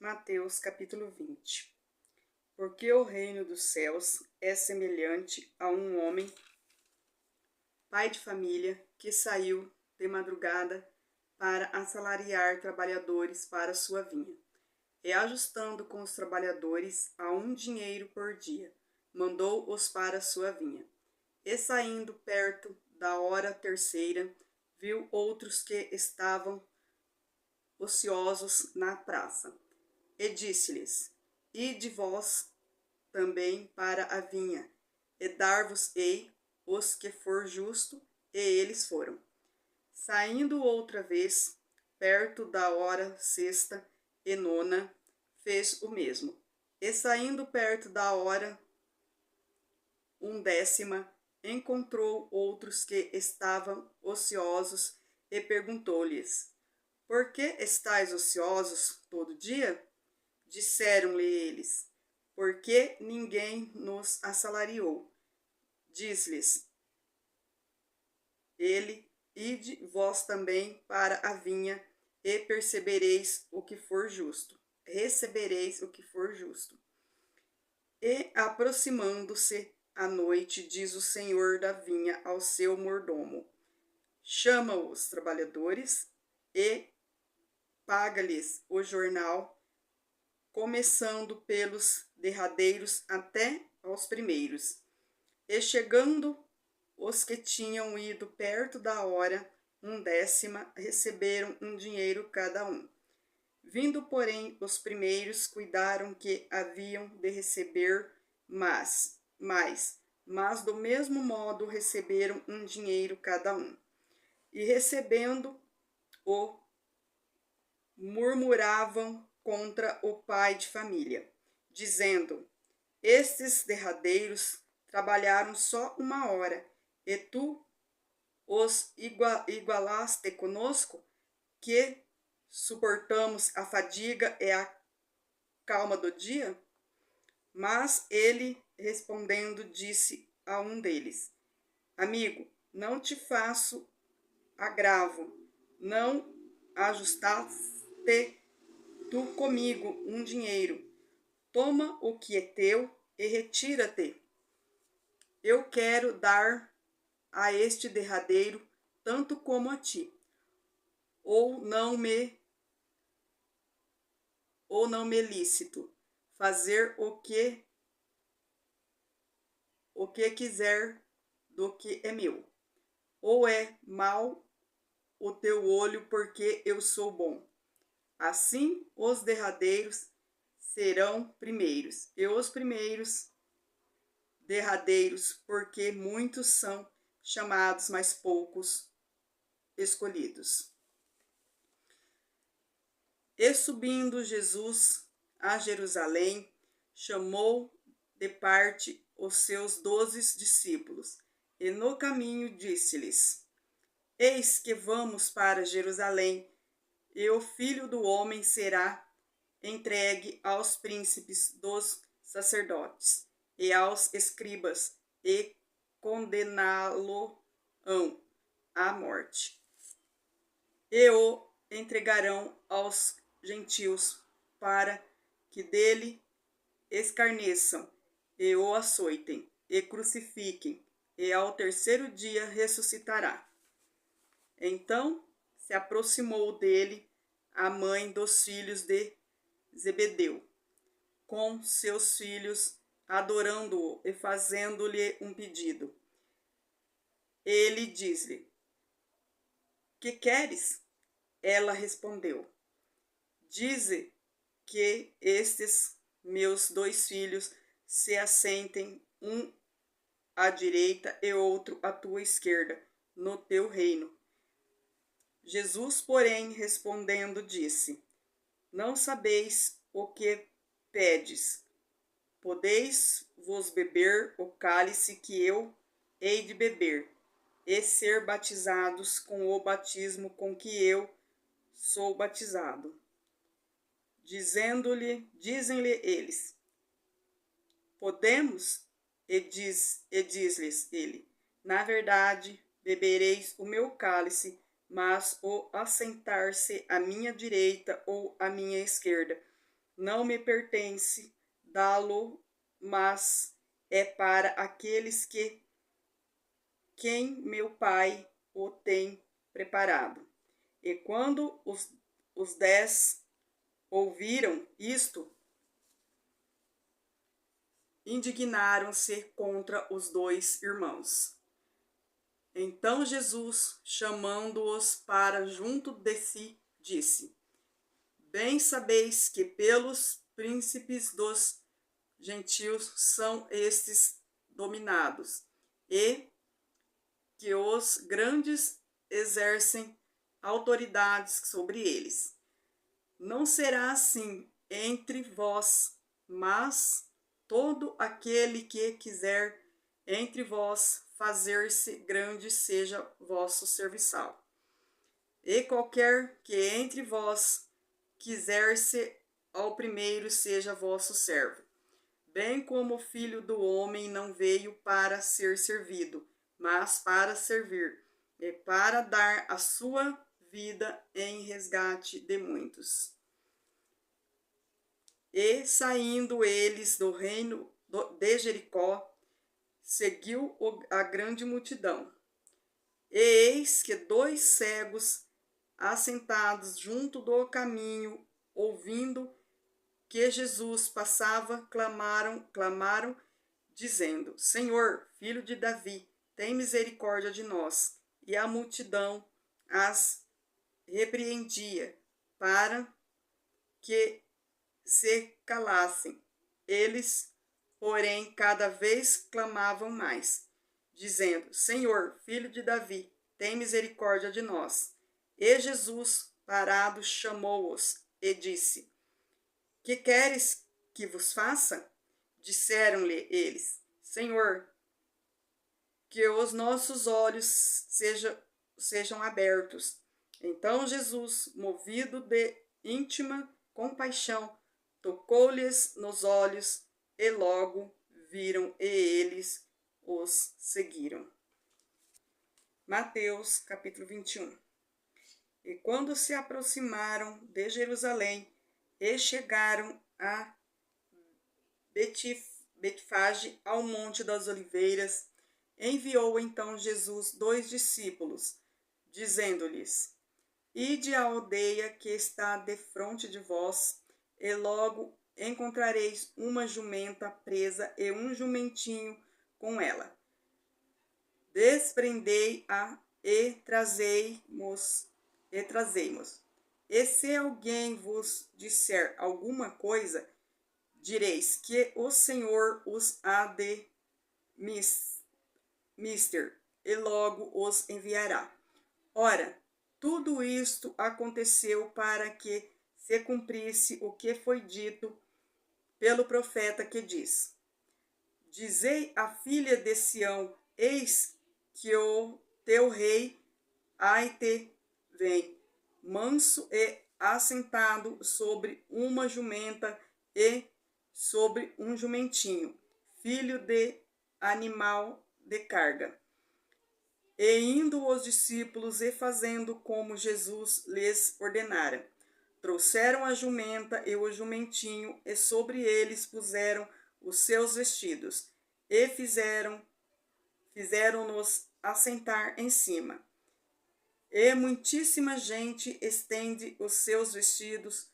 Mateus capítulo 20. Porque o reino dos céus é semelhante a um homem, pai de família, que saiu de madrugada para assalariar trabalhadores para sua vinha. E ajustando com os trabalhadores a um dinheiro por dia, mandou-os para sua vinha. E saindo perto da hora terceira, viu outros que estavam ociosos na praça. E disse-lhes: Ide vós também para a vinha, e dar-vos-ei os que for justo. E eles foram. Saindo outra vez, perto da hora sexta e nona, fez o mesmo. E saindo perto da hora undécima, encontrou outros que estavam ociosos e perguntou-lhes: Por que estáis ociosos todo dia? Disseram-lhe eles: Porque ninguém nos assalariou. Diz-lhes ele: Ide vós também para a vinha, e percebereis o que for justo. Recebereis o que for justo. E aproximando-se a noite, diz o senhor da vinha ao seu mordomo: Chama os trabalhadores e paga-lhes o jornal, começando pelos derradeiros até aos primeiros. E chegando os que tinham ido perto da hora undécima, receberam um dinheiro cada um. Vindo, porém, os primeiros, cuidaram que haviam de receber mais, mas do mesmo modo receberam um dinheiro cada um. E recebendo-o, murmuravam contra o pai de família, dizendo: Estes derradeiros trabalharam só uma hora, e tu os igualaste conosco, que suportamos a fadiga e a calma do dia? Mas ele, respondendo, disse a um deles: Amigo, não te faço agravo, não ajustaste tu comigo um dinheiro. Toma o que é teu e retira-te. Eu quero dar a este derradeiro tanto como a ti. Ou não me lícito fazer o que quiser do que é meu. Ou é mau o teu olho porque eu sou bom. Assim os derradeiros serão primeiros, e os primeiros derradeiros, porque muitos são chamados, mas poucos escolhidos. E subindo Jesus a Jerusalém, chamou de parte os seus 12 discípulos, e no caminho disse-lhes: Eis que vamos para Jerusalém, e o Filho do Homem será entregue aos príncipes dos sacerdotes e aos escribas, e condená-lo-ão à morte. E o entregarão aos gentios, para que dele escarneçam, e o açoitem, e crucifiquem, e ao terceiro dia ressuscitará. Então se aproximou dele a mãe dos filhos de Zebedeu, com seus filhos, adorando-o e fazendo-lhe um pedido. Ele diz-lhe: Que queres? Ela respondeu: Dize que estes meus 2 filhos se assentem, um à direita e outro à tua esquerda, no teu reino. Jesus, porém, respondendo, disse: Não sabeis o que pedes. Podeis vos beber o cálice que eu hei de beber, e ser batizados com o batismo com que eu sou batizado? Dizem-lhe eles: Podemos? E diz-lhes ele: Na verdade, bebereis o meu cálice, mas o assentar-se à minha direita ou à minha esquerda não me pertence dá-lo, mas é para aqueles quem meu Pai o tem preparado. E quando os 10 ouviram isto, indignaram-se contra os 2 irmãos. Então Jesus, chamando-os para junto de si, disse: Bem sabeis que pelos príncipes dos gentios são estes dominados, e que os grandes exercem autoridades sobre eles. Não será assim entre vós, mas todo aquele que quiser entre vós fazer-se grande seja vosso serviçal. E qualquer que entre vós quiser ser ao primeiro seja vosso servo. Bem como o Filho do Homem não veio para ser servido, mas para servir, e para dar a sua vida em resgate de muitos. E saindo eles do reino de Jericó, seguiu a grande multidão. E eis que 2 cegos, assentados junto do caminho, ouvindo que Jesus passava, clamaram, dizendo: Senhor, filho de Davi, tem misericórdia de nós. E a multidão as repreendia para que se calassem. Eles, porém, cada vez clamavam mais, dizendo: Senhor, filho de Davi, tem misericórdia de nós. E Jesus, parado, chamou-os e disse: Que queres que vos faça? Disseram-lhe eles: Senhor, que os nossos olhos sejam abertos. Então Jesus, movido de íntima compaixão, tocou-lhes nos olhos, e logo viram, e eles os seguiram. Mateus, capítulo 21. E quando se aproximaram de Jerusalém e chegaram a Betfage, ao Monte das Oliveiras, enviou então Jesus 2 discípulos, dizendo-lhes: Ide à aldeia que está defronte de vós, e logo encontrareis uma jumenta presa e um jumentinho com ela. Desprendei-a e trazei-mos. E se alguém vos disser alguma coisa, direis que o Senhor os há de mister, e logo os enviará. Ora, tudo isto aconteceu para que se cumprisse o que foi dito pelo profeta, que diz: Dizei à filha de Sião: Eis que o teu rei ai-te vem, manso e assentado sobre uma jumenta e sobre um jumentinho, filho de animal de carga. E indo os discípulos e fazendo como Jesus lhes ordenara, trouxeram a jumenta e o jumentinho, e sobre eles puseram os seus vestidos, e fizeram-nos assentar em cima. E muitíssima gente estende os seus vestidos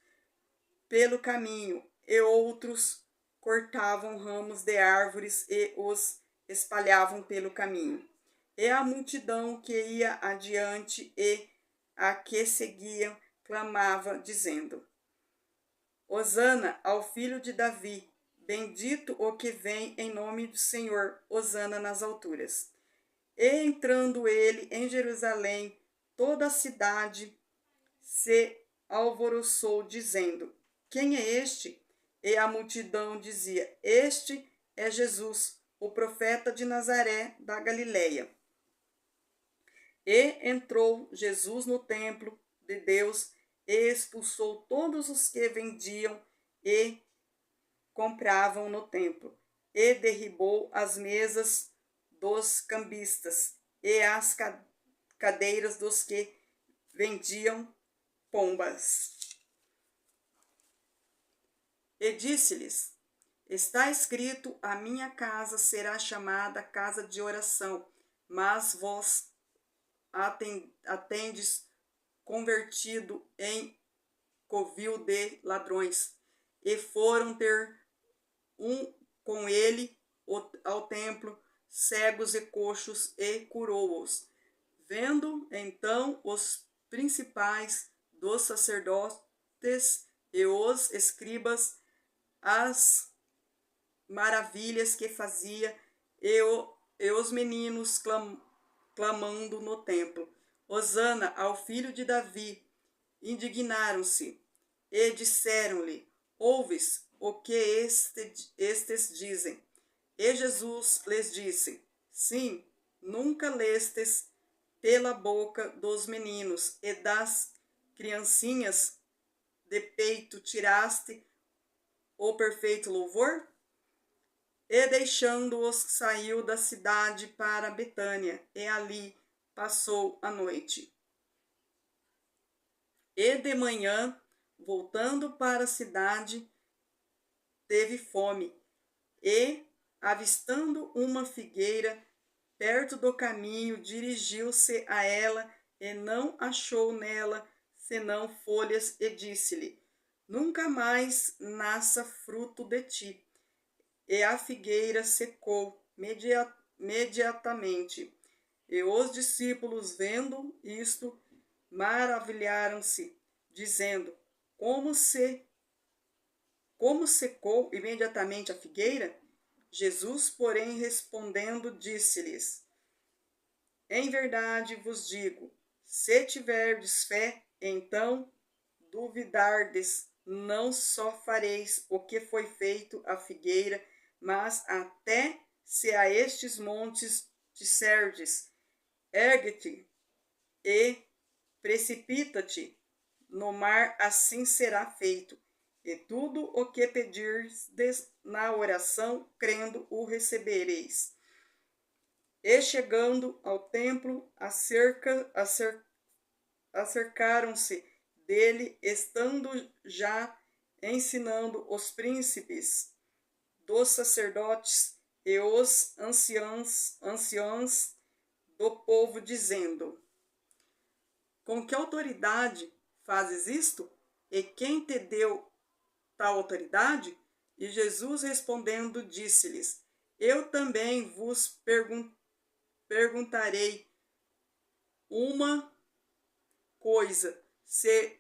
pelo caminho, e outros cortavam ramos de árvores e os espalhavam pelo caminho. E a multidão que ia adiante e a que seguiam clamava, dizendo: Hosana ao filho de Davi, bendito o que vem em nome do Senhor, hosana nas alturas. E entrando ele em Jerusalém, toda a cidade se alvoroçou, dizendo: Quem é este? E a multidão dizia: Este é Jesus, o profeta de Nazaré da Galileia. E entrou Jesus no templo de Deus e expulsou todos os que vendiam e compravam no templo, e derribou as mesas dos cambistas e as cadeiras dos que vendiam pombas. E disse-lhes: Está escrito: a minha casa será chamada casa de oração, mas vós a tendes convertido em covil de ladrões. E foram ter com ele ao templo cegos e coxos e curou-os. Vendo então os principais dos sacerdotes e os escribas as maravilhas que fazia e os meninos clamando no templo: Hosana ao filho de Davi, indignaram-se e disseram-lhe: Ouves o que estes dizem? E Jesus lhes disse: Sim, nunca lestes pela boca dos meninos e das criancinhas de peito tiraste o perfeito louvor? E deixando-os, saiu da cidade para Betânia, e ali passou a noite. E de manhã, voltando para a cidade, teve fome, e, avistando uma figueira perto do caminho, dirigiu-se a ela, e não achou nela senão folhas, e disse-lhe: Nunca mais nasça fruto de ti. E a figueira secou imediatamente. E os discípulos, vendo isto, maravilharam-se, dizendo: Como secou imediatamente a figueira? Jesus, porém, respondendo, disse-lhes: Em verdade vos digo, se tiverdes fé, então duvidardes, não só fareis o que foi feito à figueira, mas até se a estes montes disserdes: ergue-te e precipita-te no mar, assim será feito. E tudo o que pedirdes na oração, crendo, o recebereis. E chegando ao templo, acercaram-se dele, estando já ensinando os príncipes dos sacerdotes e os anciãos do povo, dizendo: Com que autoridade fazes isto? E quem te deu tal autoridade? E Jesus respondendo disse-lhes: Eu também vos perguntarei uma coisa, se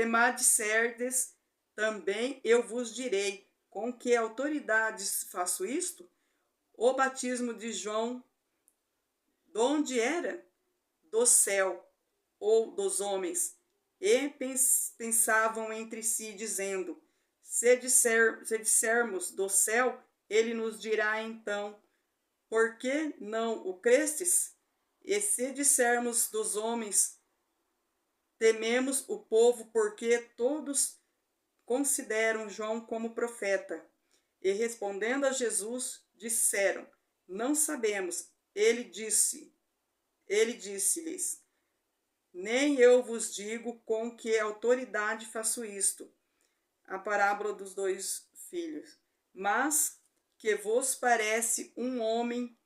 me disserdes, também eu vos direi: com que autoridades faço isto? O batismo de João, de onde era? Do céu ou dos homens? E pensavam entre si, dizendo: se dissermos do céu, ele nos dirá então: por que não o crestes? E se dissermos dos homens, tememos o povo, porque todos consideram João como profeta. E respondendo a Jesus, disseram: Não sabemos. Ele disse-lhes: Nem eu vos digo com que autoridade faço isto. A parábola dos dois filhos. Mas que vos parece, um homem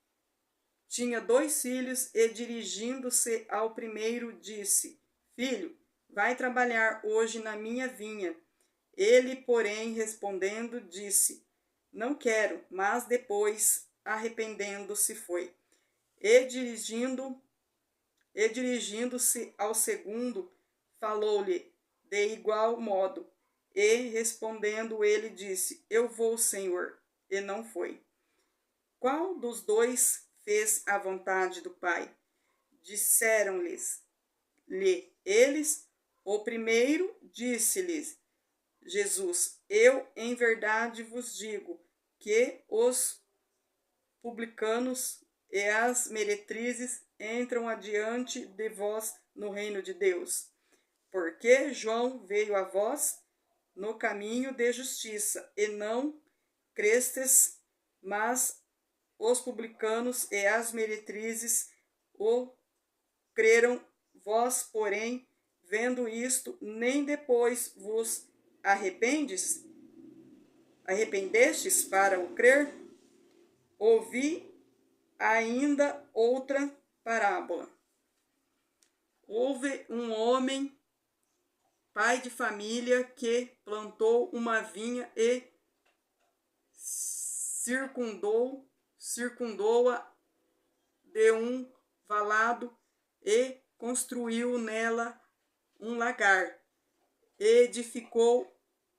tinha 2 filhos, e dirigindo-se ao primeiro, disse: Filho, vai trabalhar hoje na minha vinha. Ele, porém, respondendo, disse: Não quero, mas depois, arrependendo-se, foi. E dirigindo-se ao segundo, falou-lhe de igual modo. E respondendo ele, disse: Eu vou, Senhor. E não foi. Qual dos dois fez a vontade do Pai? Disseram-lhes eles. O primeiro. Disse-lhes Jesus: Eu em verdade vos digo que os publicanos e as meretrizes entram adiante de vós no reino de Deus. Porque João veio a vós no caminho de justiça, e não crestes, mas os publicanos e as meretrizes o creram. Vós, porém, vendo isto, nem depois vos arrependestes para o crer? Ouvi ainda outra parábola. Houve um homem, pai de família, que plantou uma vinha e circundou-a de um valado e construiu nela um lagar. Edificou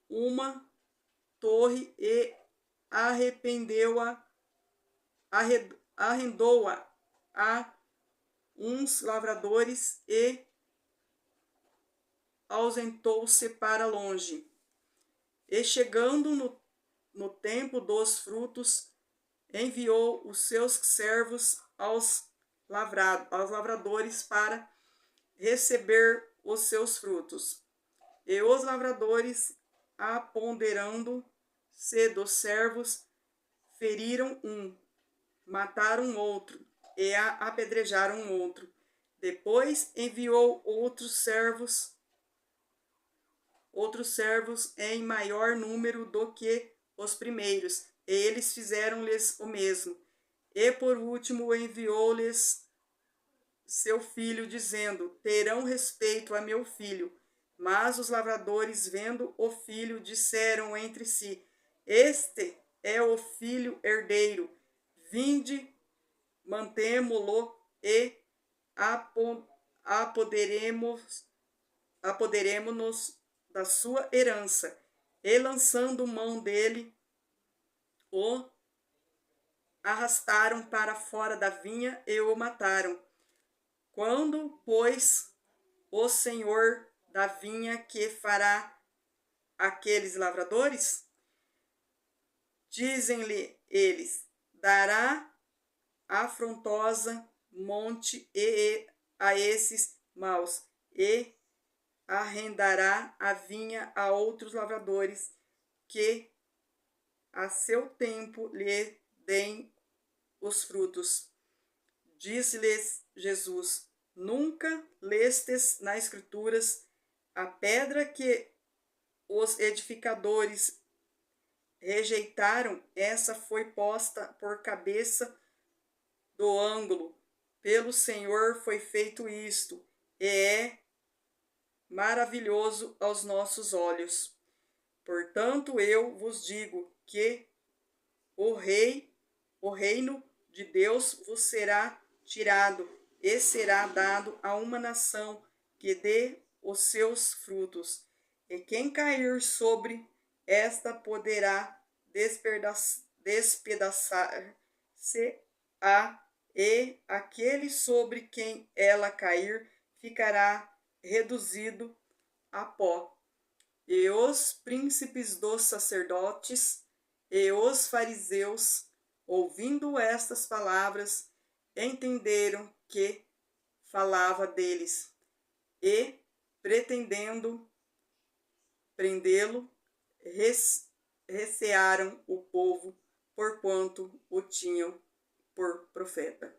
uma torre e arrendou-a a uns lavradores e ausentou-se para longe. E chegando no tempo dos frutos, enviou os seus servos aos lavradores para receber os seus frutos. E os lavradores, apoderando-se dos servos, feriram um, mataram outro e apedrejaram outro. Depois enviou outros servos em maior número do que os primeiros, e eles fizeram-lhes o mesmo. E por último enviou-lhes seu filho, dizendo: terão respeito a meu filho. Mas os lavradores, vendo o filho, disseram entre si: este é o filho herdeiro. Vinde, mantemo-lo e apoderemo-nos da sua herança. E lançando mão dele, o arrastaram para fora da vinha e o mataram. Quando, pois, o senhor da vinha que fará aqueles lavradores? Dizem-lhe eles: dará afrontosa monte a esses maus, e arrendará a vinha a outros lavradores, que a seu tempo lhe deem os frutos. Disse-lhes Jesus: nunca lestes nas Escrituras: a pedra que os edificadores rejeitaram, essa foi posta por cabeça do ângulo. Pelo Senhor foi feito isto, e é maravilhoso aos nossos olhos. Portanto, eu vos digo que o reino de Deus vos será tirado e será dado a uma nação que dê os seus frutos. E quem cair sobre esta poderá despedaçar-se-á, e aquele sobre quem ela cair ficará reduzido a pó. E os príncipes dos sacerdotes e os fariseus, ouvindo estas palavras, entenderam que falava deles, e, pretendendo prendê-lo, recearam o povo, porquanto o tinham por profeta.